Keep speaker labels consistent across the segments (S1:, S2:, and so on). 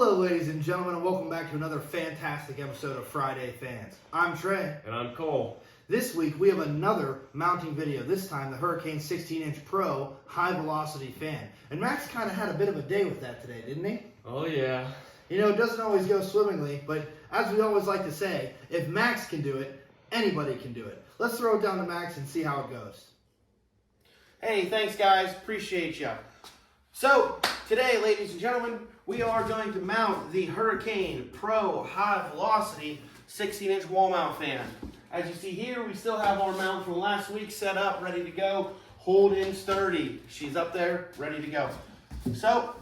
S1: Hello ladies and gentlemen, and welcome back to another fantastic episode of Friday Fans. I'm Trey.
S2: And I'm Cole.
S1: This week we have another mounting video, this time the Hurricane 16-inch Pro high velocity fan. And Max kind of had a bit of a day with that today, didn't he?
S2: Oh yeah.
S1: You know, it doesn't always go swimmingly, but as we always like to say, if Max can do it, anybody can do it. Let's throw it down to Max and see how it goes.
S3: Hey, thanks guys, appreciate ya. So, today, ladies and gentlemen, we are going to mount the Hurricane Pro High Velocity 16-inch wall mount fan. As you see here, we still have our mount from last week set up, ready to go, hold in sturdy. She's up there, ready to go. So,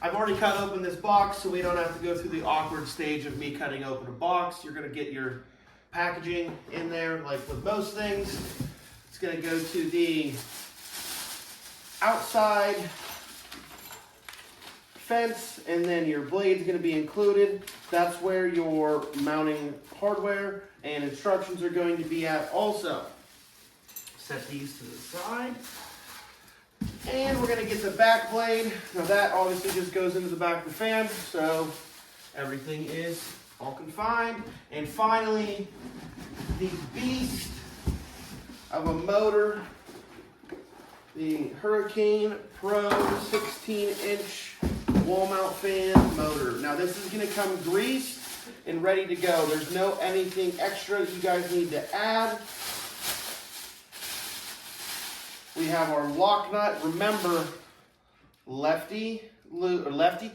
S3: I've already cut open this box so we don't have to go through the awkward stage of me cutting open a box. You're gonna get your packaging in there like with most things. It's gonna go to the outside fence, and then your blade's going to be included. That's where your mounting hardware and instructions are going to be at also. Set these to the side. And we're going to get the back blade. Now that obviously just goes into the back of the fan, so everything is all confined. And finally, the beast of a motor, the Hurricane Pro 16-inch wall mount fan motor. Now this is going to come greased and ready to go. There's no anything extra you guys need to add. We have our lock nut. Remember, lefty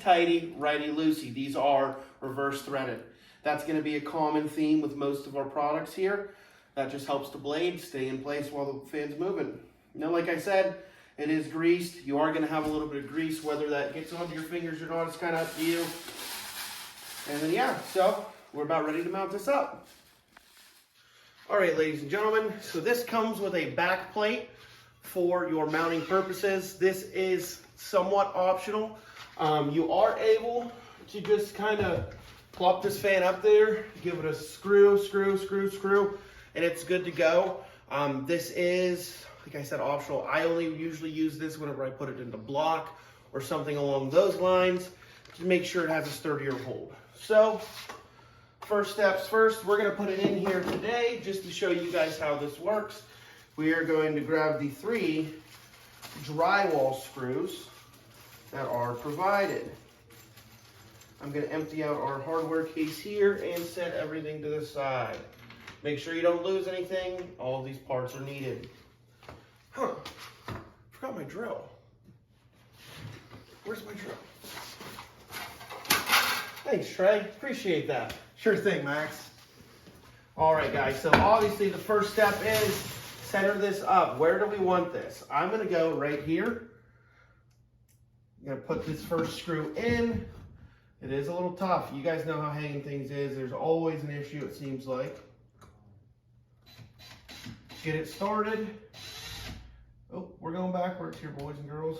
S3: tighty, righty loosey. These are reverse threaded. That's going to be a common theme with most of our products here. That just helps the blade stay in place while the fan's moving. Now, like I said, it is greased. You are going to have a little bit of grease. Whether that gets onto your fingers or not, it's kind of up to you. And then, yeah, so we're about ready to mount this up. All right, ladies and gentlemen, so this comes with a back plate for your mounting purposes. This is somewhat optional. You are able to just kind of plop this fan up there, give it a screw, and it's good to go. This is, like I said, optional. I only usually use this whenever I put it into block or something along those lines to make sure it has a sturdier hold. So, first steps first, we're going to put it in here today just to show you guys how this works. We are going to grab the 3 drywall screws that are provided. I'm going to empty out our hardware case here and set everything to the side. Make sure you don't lose anything. All of these parts are needed. Huh, forgot my drill. Where's my drill? Thanks, Trey, appreciate that.
S1: Sure thing, Max.
S3: All right, guys, so obviously the first step is center this up. Where do we want this? I'm gonna go right here. I'm gonna put this first screw in. It is a little tough. You guys know how hanging things is. There's always an issue, it seems like. Get it started. Oh, we're going backwards here, boys and girls.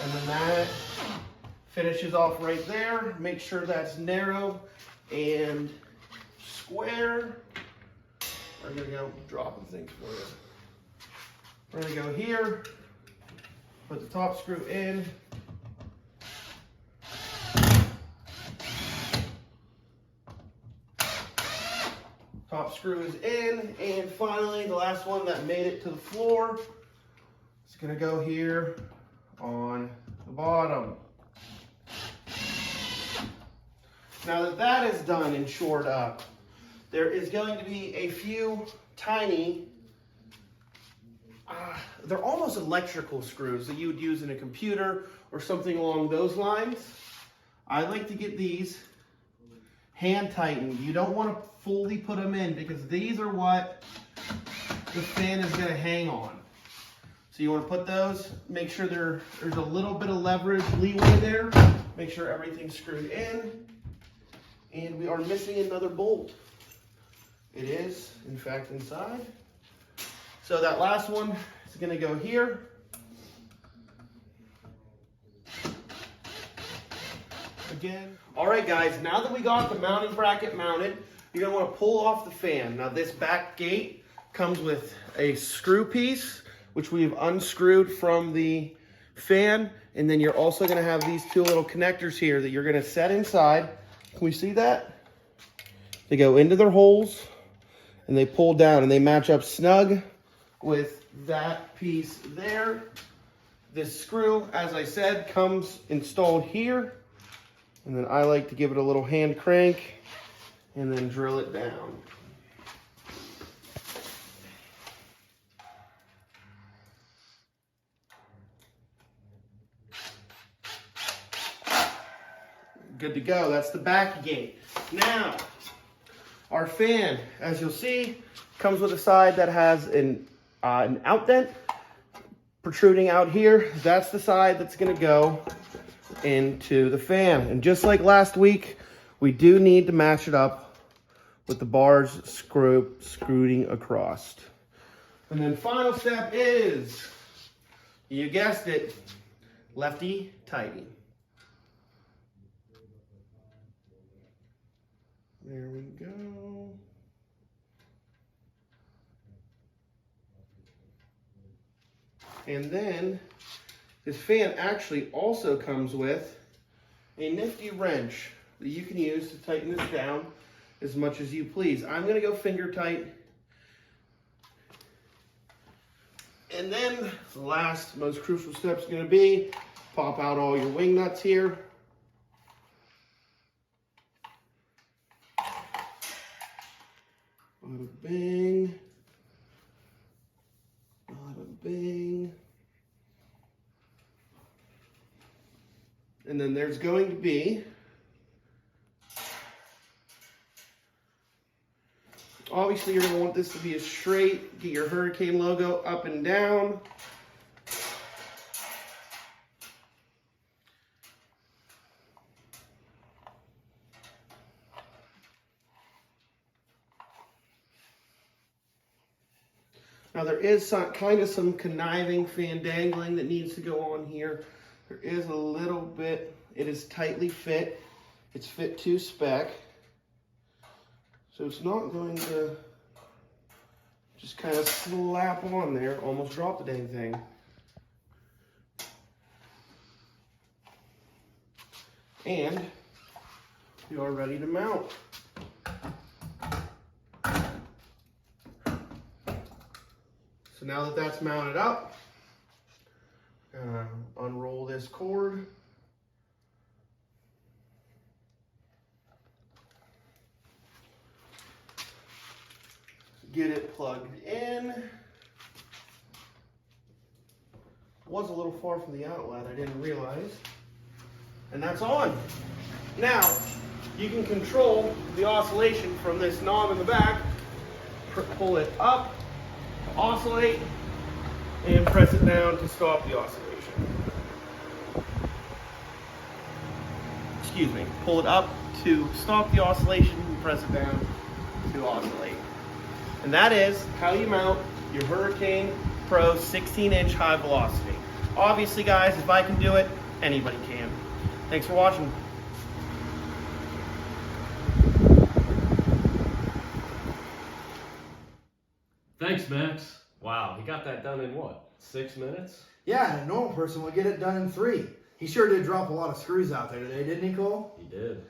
S3: And then that finishes off right there. Make sure that's narrow and square. We're gonna go dropping things for you. We're gonna go here, put the top screw in. Top screw is in, and finally the last one that made it to the floor is going to go here on the bottom. Now that that is done and shored up, there is going to be a few tiny, they're almost electrical screws that you would use in a computer or something along those lines. I like to get these hand tightened. You don't want to fully put them in because these are what the fan is going to hang on. So you want to put those, make sure there's a little bit of leverage leeway there. Make sure everything's screwed in. And we are missing another bolt. It is, in fact, inside. So that last one is going to go here. Again. All right, guys, now that we got the mounting bracket mounted, you're going to want to pull off the fan. Now, this back gate comes with a screw piece, which we've unscrewed from the fan, and then you're also gonna have these two little connectors here that you're gonna set inside. Can we see that? They go into their holes and they pull down and they match up snug with that piece there. This screw, as I said, comes installed here. And then I like to give it a little hand crank and then drill it down. Good to go. That's the back gate. Now, our fan, as you'll see, comes with a side that has an outdent protruding out here. That's the side that's going to go into the fan. And just like last week, we do need to match it up with the bars screwing across. And then final step is, you guessed it, lefty tighty. There we go. And then this fan actually also comes with a nifty wrench that you can use to tighten this down as much as you please. I'm going to go finger tight. And then the last, most crucial step is going to be pop out all your wing nuts here. Bada bing. Bada bing. And then there's going to be, obviously you're going to want this to be a straight, get your Hurricane logo up and down. Now there is kind of some conniving fan dangling that needs to go on here. There is a little bit, it is tightly fit. It's fit to spec. So it's not going to just kind of slap on there, almost drop the dang thing. And you are ready to mount. So now that that's mounted up, unroll this cord. Get it plugged in. Was a little far from the outlet, I didn't realize. And that's on. Now, you can control the oscillation from this knob in the back. Pull it up, oscillate, and press it down to stop the oscillation. Excuse me, pull it up to stop the oscillation and press it down to oscillate. And that is how you mount your Hurricane Pro 16-inch high velocity. Obviously guys, if I can do it, anybody can. Thanks for watching.
S2: Thanks, Max. Wow, he got that done in what, 6 minutes?
S1: Yeah, and a normal person would get it done in 3. He sure did drop a lot of screws out there today, didn't he, Cole?
S2: He did.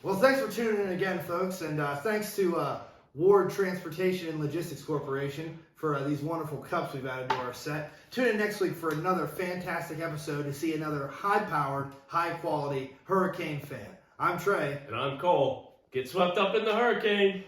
S1: Well, thanks for tuning in again, folks, and thanks to Ward Transportation and Logistics Corporation for these wonderful cups we've added to our set. Tune in next week for another fantastic episode to see another high-powered, high-quality Hurricane fan. I'm Trey.
S2: And I'm Cole. Get swept up in the hurricane.